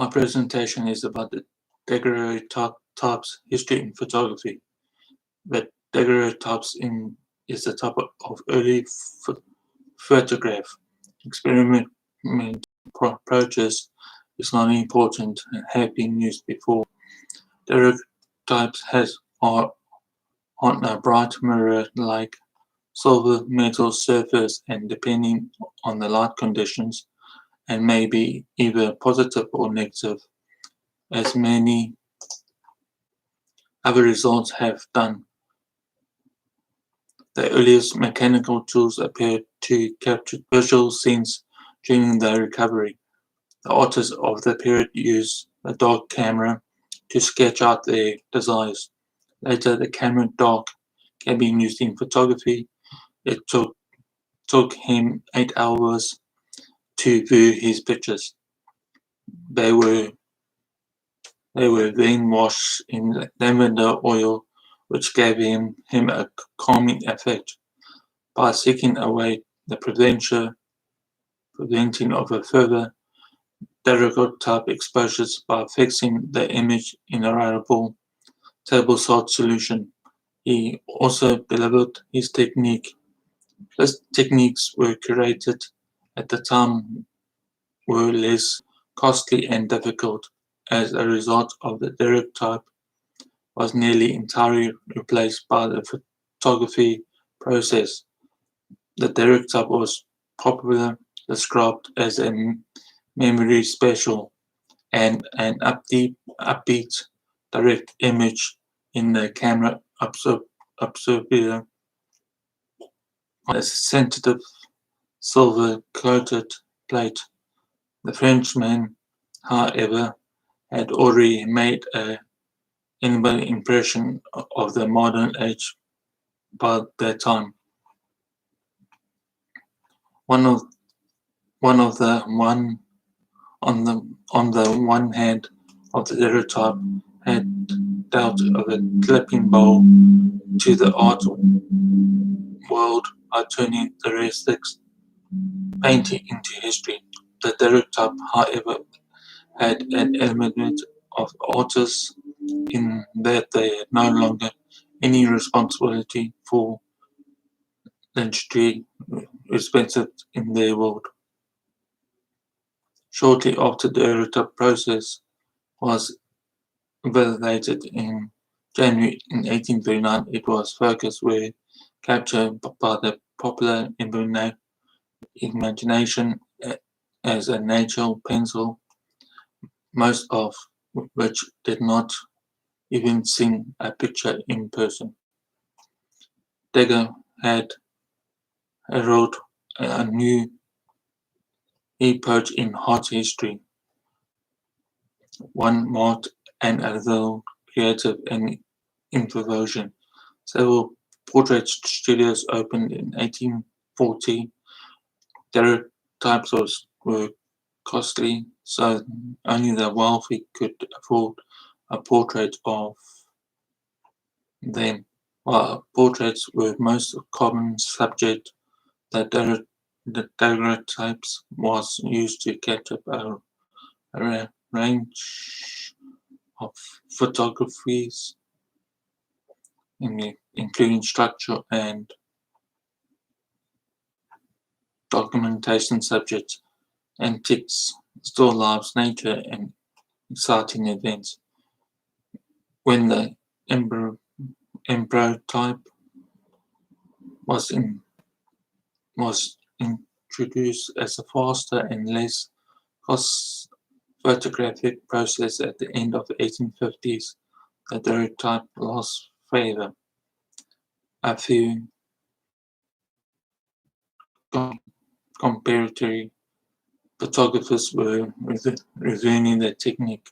My presentation is about the daguerreotype's history in photography. The daguerreotypes is the type of early photograph. Experimental approaches is not important and have been used before. Daguerreotypes aren't a bright mirror-like silver metal surface, and depending on the light conditions, and may be either positive or negative, as many other results have done. The earliest mechanical tools appeared to capture visual scenes during the recovery. The artists of the period used a dark camera to sketch out their desires. Later, the camera dark can be used in photography. It took him 8 hours to view his pictures. They were then washed in lavender oil, which gave him a calming effect. By seeking away the preventing of a further daguerreotype exposures by fixing the image in a writable table salt solution, he also developed his technique. These techniques were created at the time were less costly and difficult. As a result of the daguerreotype was nearly entirely replaced by the photography process. The daguerreotype was popularly described as a memory special and an upbeat direct image in the camera observer on a sensitive silver-coated plate. The Frenchman, however, had already made an indelible impression of the modern age by that time. On the one hand of the daguerreotype had dealt a clipping blow to the art world by turning the realistic painting into history. The daguerreotype, however, had an element of artists in that they had no longer any responsibility for industry expensive in their world. Shortly after the daguerreotype process was validated in January in 1839, it was focused were captured by the popular imagination as a natural pencil, most of which did not even see a picture in person. Degas had heralded a new epoch in art history, one marked an adult creative and improvisation. Several portrait studios opened in 1840. Daguerreotypes were costly, so only the wealthy could afford a portrait of them. While portraits were most common subject, the daguerreotypes was used to capture a range of photographies, including structure and documentation subjects, antiques, still lifes, nature, and exciting events. When the daguerreotype was introduced as a faster and less cost photographic process at the end of the 1850s, the daguerreotype lost favor. A few comparative photographers were reviewing the technique.